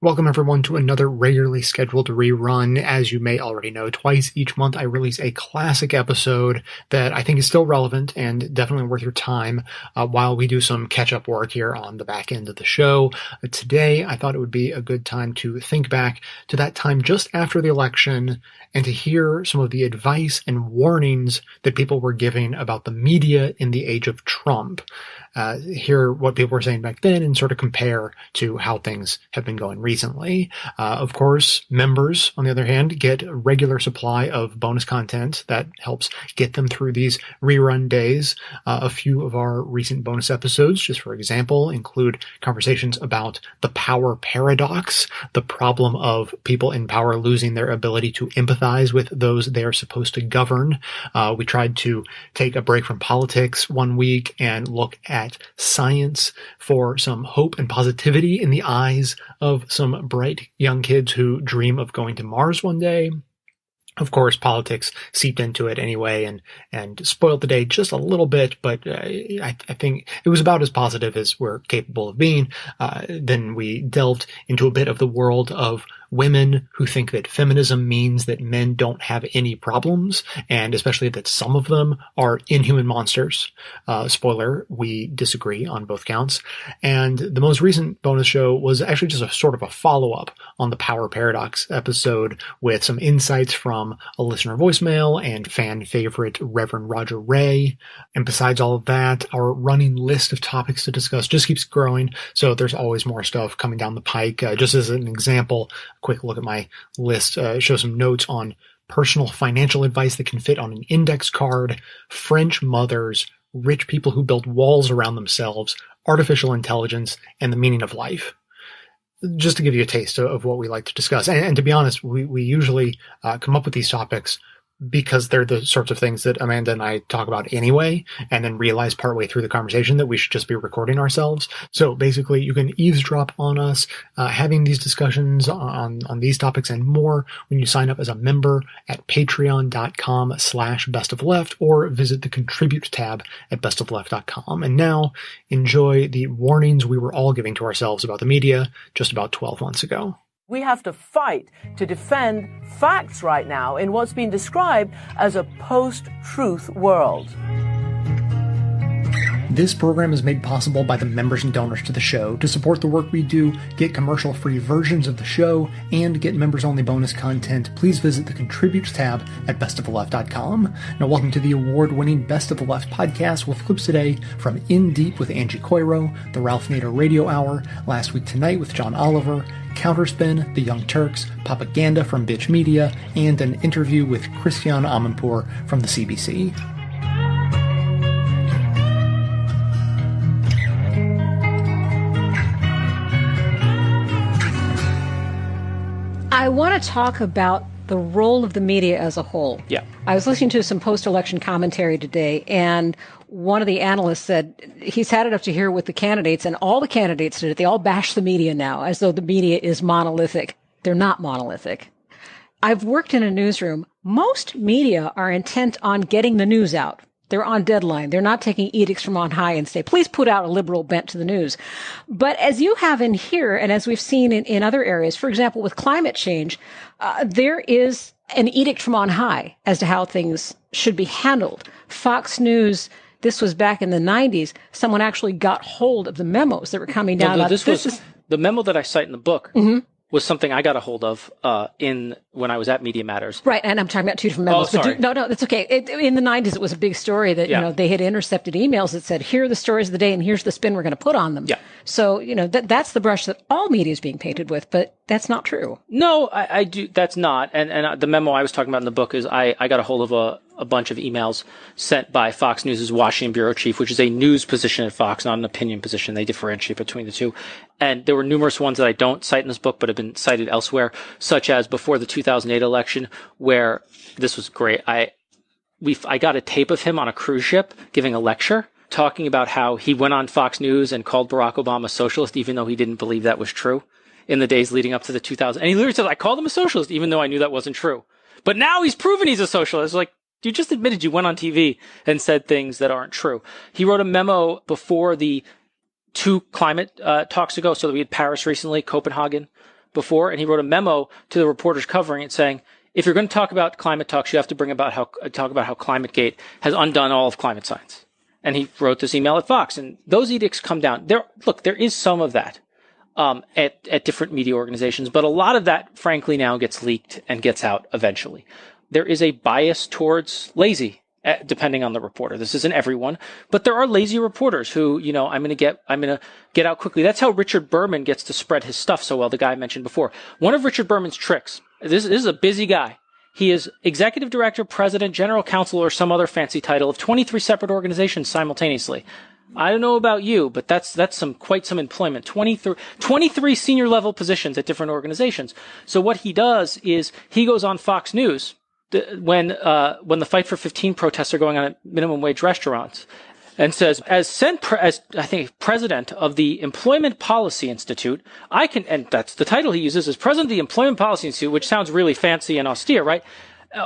Welcome, everyone, to another regularly scheduled rerun. As you may already know, twice each month I release a classic episode that I think is still relevant and definitely worth your time while we do some catch-up work here on the back end of the show. Today, I thought it would be a good time to think back to that time just after the election and to hear some of the advice and warnings that people were giving about the media in the age of Trump. Hear what people were saying back then and sort of compare to how things have been going recently. Of course, members, on the other hand, get a regular supply of bonus content that helps get them through these rerun days. A few of our recent bonus episodes, just for example, include conversations about the power paradox, the problem of people in power losing their ability to empathize with those they are supposed to govern. We tried to take a break from politics one week and look at science for some hope and positivity in the eyes of some bright young kids who dream of going to Mars one day. Of course, politics seeped into it anyway and spoiled the day just a little bit, but I think it was about as positive as we're capable of being. Then we delved into a bit of the world of women who think that feminism means that men don't have any problems, and especially that some of them are inhuman monsters. Spoiler, we disagree on both counts. And the most recent bonus show was actually just a sort of a follow-up on the Power Paradox episode with some insights from a listener voicemail and fan favorite Reverend Roger Ray. And besides all of that, our running list of topics to discuss just keeps growing, so there's always more stuff coming down the pike. Just as an example, quick look at my list, show some notes on personal financial advice that can fit on an index card, French mothers, rich people who build walls around themselves, artificial intelligence, and the meaning of life. Just to give you a taste of what we like to discuss. And to be honest, we usually come up with these topics because they're the sorts of things that Amanda and I talk about anyway, and then realize partway through the conversation that we should just be recording ourselves. So basically, you can eavesdrop on us having these discussions on these topics and more when you sign up as a member at patreon.com/bestofleft or visit the Contribute tab at bestofleft.com. And now, enjoy the warnings we were all giving to ourselves about the media just about 12 months ago. We have to fight to defend facts right now in what's been described as a post-truth world. This program is made possible by the members and donors to the show. To support the work we do, get commercial-free versions of the show, and get members-only bonus content, please visit the Contribute tab at bestofleft.com. Now, welcome to the award-winning Best of the Left podcast with clips today from In Deep with Angie Coiro, the Ralph Nader Radio Hour, Last Week Tonight with John Oliver, Counterspin, The Young Turks, Propaganda from Bitch Media, and an interview with Christian Amanpour from the CBC. I want to talk about the role of the media as a whole. Yeah. I was listening to some post-election commentary today, and one of the analysts said he's had it up to here with the candidates, and all the candidates did it. They all bash the media now as though the media is monolithic. They're not monolithic. I've worked in a newsroom. Most media are intent on getting the news out. They're on deadline. They're not taking edicts from on high and say, please put out a liberal bent to the news. But as you have in here, and as we've seen in other areas, for example, with climate change, there is an edict from on high as to how things should be handled. Fox News, this was back in the 90s, someone actually got hold of the memos that were coming down. The memo that I cite in the book was something I got a hold of when I was at Media Matters. Right, and I'm talking about two different memos. Oh, sorry. No, that's okay. In the 90s, it was a big story that they had intercepted emails that said, here are the stories of the day, and here's the spin we're going to put on them. Yeah. So, that's the brush that all media is being painted with, but that's not true. No, I do. That's not. And the memo I was talking about in the book is I got a hold of a bunch of emails sent by Fox News' Washington bureau chief, which is a news position at Fox, not an opinion position. They differentiate between the two. And there were numerous ones that I don't cite in this book, but have been cited elsewhere, such as before the 2008 election, where this was great. I got a tape of him on a cruise ship giving a lecture, talking about how he went on Fox News and called Barack Obama a socialist, even though he didn't believe that was true in the days leading up to the 2000. And he literally said, I called him a socialist, even though I knew that wasn't true. But now he's proven he's a socialist. Like, you just admitted you went on TV and said things that aren't true. He wrote a memo before the two climate talks ago. So we had Paris recently, Copenhagen, before, and he wrote a memo to the reporters covering it saying, if you're going to talk about climate talks, you have to talk about how ClimateGate has undone all of climate science. And he wrote this email at Fox, and those edicts come down. There is some of that at different media organizations, but a lot of that, frankly, now gets leaked and gets out eventually. There is a bias towards lazy, depending on the reporter. This isn't everyone, but there are lazy reporters who, I'm going to get out quickly. That's how Richard Berman gets to spread his stuff so well, the guy I mentioned before. One of Richard Berman's tricks, this is a busy guy. He is executive director, president, general counsel, or some other fancy title of 23 separate organizations simultaneously. I don't know about you, but that's quite some employment. 23 senior level positions at different organizations. So what he does is he goes on Fox News when the Fight for 15 protests are going on at minimum wage restaurants, and says, as I think president of the Employment Policy Institute, and that's the title he uses, as president of the Employment Policy Institute, which sounds really fancy and austere, right?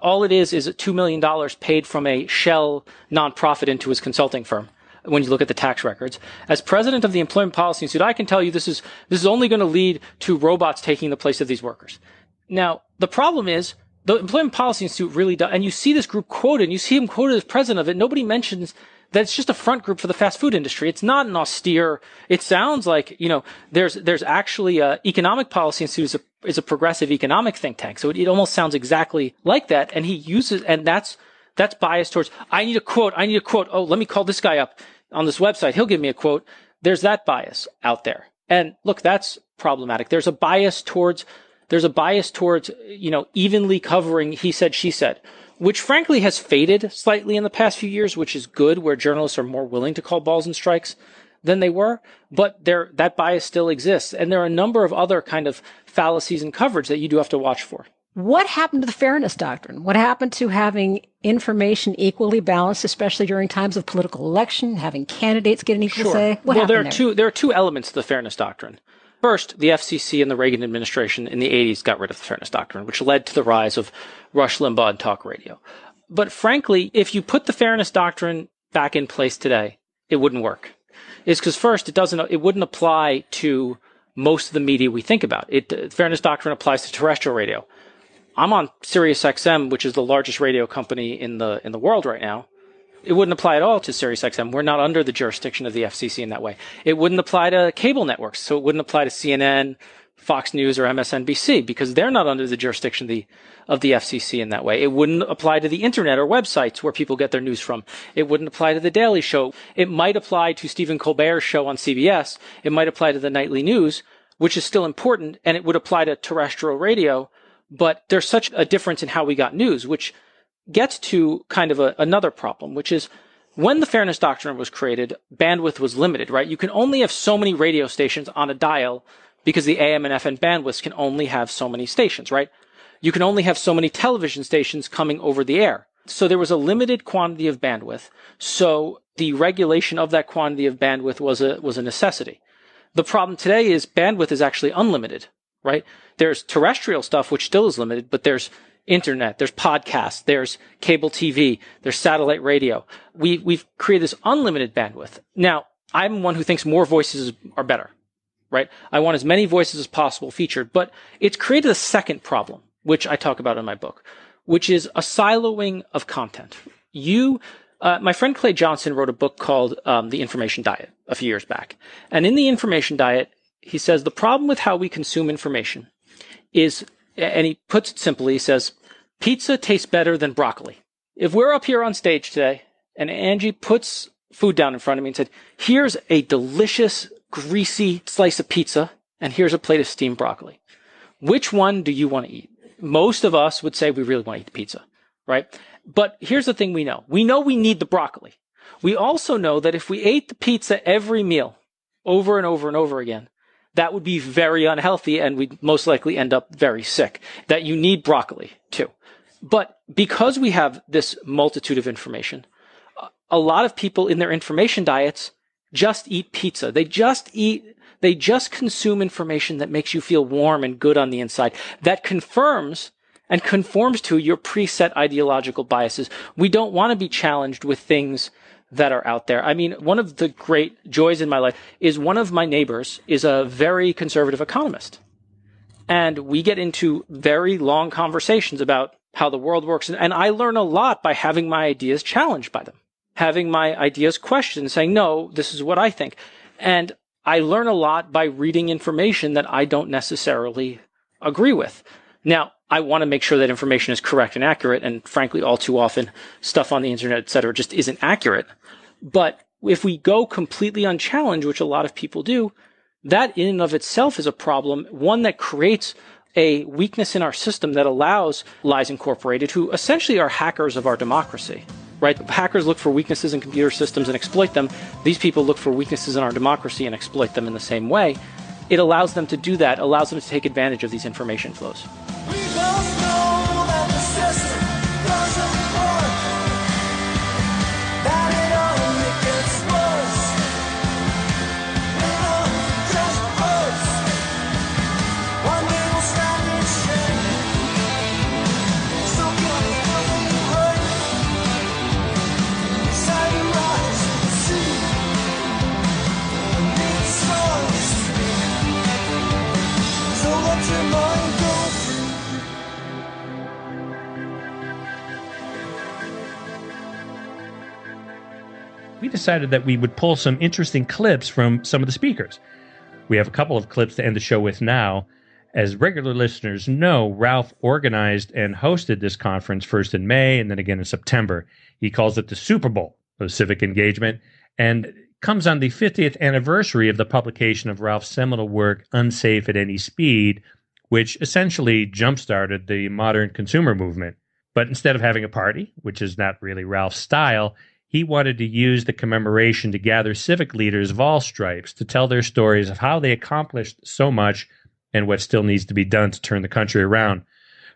All it is $2 million paid from a shell nonprofit into his consulting firm. When you look at the tax records, as president of the Employment Policy Institute, I can tell you this is only going to lead to robots taking the place of these workers. Now, the problem is, the Employment Policy Institute really does, and you see this group quoted, and you see him quoted as president of it. Nobody mentions that it's just a front group for the fast food industry. It's not an austere. It sounds like, there's actually Economic Policy Institute is a progressive economic think tank. So it almost sounds exactly like that. And he uses, and that's biased towards, I need a quote. Oh, let me call this guy up on this website. He'll give me a quote. There's that bias out there. And look, that's problematic. There's a bias towards, evenly covering he said, she said, which frankly has faded slightly in the past few years, which is good, where journalists are more willing to call balls and strikes than they were. But that bias still exists. And there are a number of other kind of fallacies in coverage that you do have to watch for. What happened to the fairness doctrine? What happened to having information equally balanced, especially during times of political election, having candidates get an equal say? What happened there are two elements to the fairness doctrine. First, the FCC and the Reagan administration in the 80s got rid of the fairness doctrine, which led to the rise of Rush Limbaugh and talk radio. But frankly, if you put the fairness doctrine back in place today, it wouldn't work. It's because first, it wouldn't apply to most of the media we think about. The fairness doctrine applies to terrestrial radio. I'm on Sirius XM, which is the largest radio company in the world right now. It wouldn't apply at all to Sirius XM. We're not under the jurisdiction of the FCC in that way. It wouldn't apply to cable networks. So it wouldn't apply to CNN, Fox News, or MSNBC because they're not under the jurisdiction of the FCC in that way. It wouldn't apply to the internet or websites where people get their news from. It wouldn't apply to The Daily Show. It might apply to Stephen Colbert's show on CBS. It might apply to the nightly news, which is still important, and it would apply to terrestrial radio. But there's such a difference in how we got news, which gets to kind of another problem, which is when the fairness doctrine was created, bandwidth was limited, right? You can only have so many radio stations on a dial because the AM and FM bandwidths can only have so many stations, right? You can only have so many television stations coming over the air. So there was a limited quantity of bandwidth. So the regulation of that quantity of bandwidth was a necessity. The problem today is bandwidth is actually unlimited, right? There's terrestrial stuff, which still is limited, but there's internet, there's podcasts, there's cable TV, there's satellite radio. We've created this unlimited bandwidth. Now, I'm one who thinks more voices are better, right? I want as many voices as possible featured, but it's created a second problem, which I talk about in my book, which is a siloing of content. My friend Clay Johnson wrote a book called The Information Diet a few years back. And in The Information Diet, he says the problem with how we consume information is, and he puts it simply, he says, pizza tastes better than broccoli. If we're up here on stage today and Angie puts food down in front of me and said, here's a delicious, greasy slice of pizza and here's a plate of steamed broccoli, which one do you want to eat? Most of us would say we really want to eat the pizza, right? But here's the thing we know. We know we need the broccoli. We also know that if we ate the pizza every meal over and over and over again, that would be very unhealthy and we'd most likely end up very sick. That you need broccoli too. But because we have this multitude of information, a lot of people in their information diets just eat pizza. They just consume information that makes you feel warm and good on the inside, that confirms and conforms to your preset ideological biases. We don't want to be challenged with things that are out there. I mean, one of the great joys in my life is one of my neighbors is a very conservative economist. And we get into very long conversations about how the world works. And I learn a lot by having my ideas challenged by them, having my ideas questioned, saying, no, this is what I think. And I learn a lot by reading information that I don't necessarily agree with. Now, I want to make sure that information is correct and accurate. And frankly, all too often, stuff on the internet, et cetera, just isn't accurate. But if we go completely unchallenged, which a lot of people do, that in and of itself is a problem, one that creates a weakness in our system that allows Lies Incorporated, who essentially are hackers of our democracy, right? Hackers look for weaknesses in computer systems and exploit them. These people look for weaknesses in our democracy and exploit them in the same way. It allows them to do that, allows them to take advantage of these information flows. We both know that the system doesn't work, that it only gets worse. It all just hurts. One day we'll stand in shame. So come and break. Inside your eyes, see. Need songs. So let your mind go free. We decided that we would pull some interesting clips from some of the speakers. We have a couple of clips to end the show with now. As regular listeners know, Ralph organized and hosted this conference first in May and then again in September. He calls it the Super Bowl of civic engagement and comes on the 50th anniversary of the publication of Ralph's seminal work, Unsafe at Any Speed, which essentially jump-started the modern consumer movement. But instead of having a party, which is not really Ralph's style, he wanted to use the commemoration to gather civic leaders of all stripes to tell their stories of how they accomplished so much and what still needs to be done to turn the country around.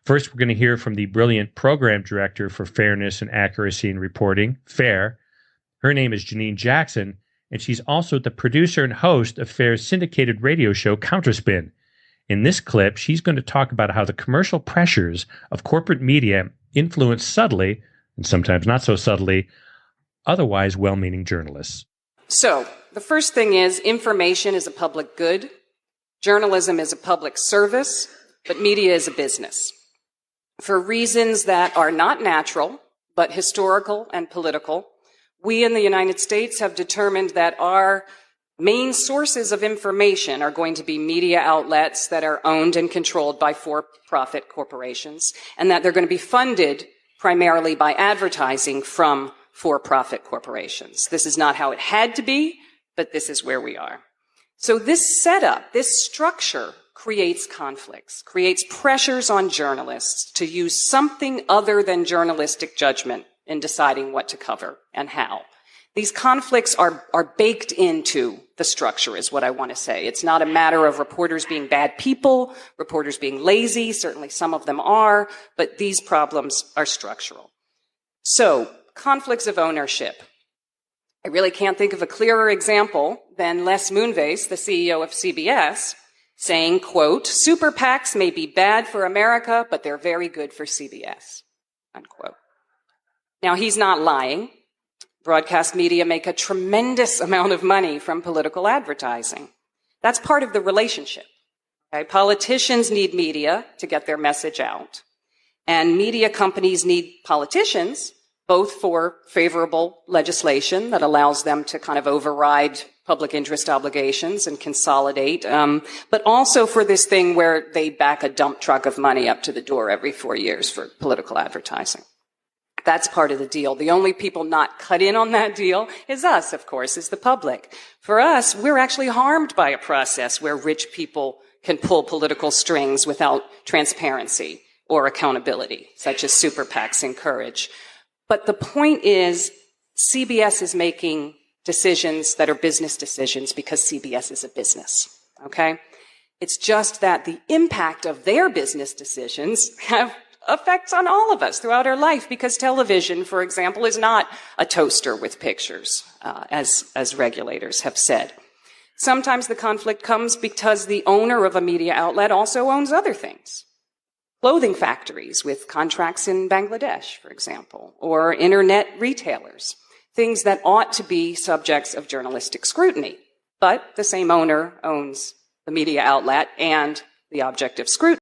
First, we're going to hear from the brilliant program director for Fairness and Accuracy in Reporting, FAIR. Her name is Janine Jackson, and she's also the producer and host of FAIR's syndicated radio show, Counterspin. In this clip, she's going to talk about how the commercial pressures of corporate media influence subtly, and sometimes not so subtly, otherwise well-meaning journalists. So, the first thing is information is a public good, journalism is a public service, but media is a business. For reasons that are not natural, but historical and political, we in the United States have determined that our main sources of information are going to be media outlets that are owned and controlled by for-profit corporations, and that they're going to be funded primarily by advertising from for-profit corporations. This is not how it had to be, but this is where we are. So this setup, this structure creates conflicts, creates pressures on journalists to use something other than journalistic judgment in deciding what to cover and how. These conflicts are baked into the structure, is what I want to say. It's not a matter of reporters being bad people, reporters being lazy. Certainly some of them are, but these problems are structural. So, conflicts of ownership. I really can't think of a clearer example than Les Moonves, the CEO of CBS, saying, quote, "Super PACs may be bad for America, but they're very good for CBS," unquote. Now, he's not lying. Broadcast media make a tremendous amount of money from political advertising. That's part of the relationship. Okay? Politicians need media to get their message out. And media companies need politicians, both for favorable legislation that allows them to kind of override public interest obligations and consolidate, but also for this thing where they back a dump truck of money up to the door every 4 years for political advertising. That's part of the deal. The only people not cut in on that deal is us, of course, is the public. For us, we're actually harmed by a process where rich people can pull political strings without transparency or accountability, such as super PACs encourage. But the point is, CBS is making decisions that are business decisions because CBS is a business, okay? It's just that the impact of their business decisions have effects on all of us throughout our life, because television, for example, is not a toaster with pictures, as regulators have said. Sometimes the conflict comes because the owner of a media outlet also owns other things. Clothing factories with contracts in Bangladesh, for example, or internet retailers, things that ought to be subjects of journalistic scrutiny. But the same owner owns the media outlet and the object of scrutiny.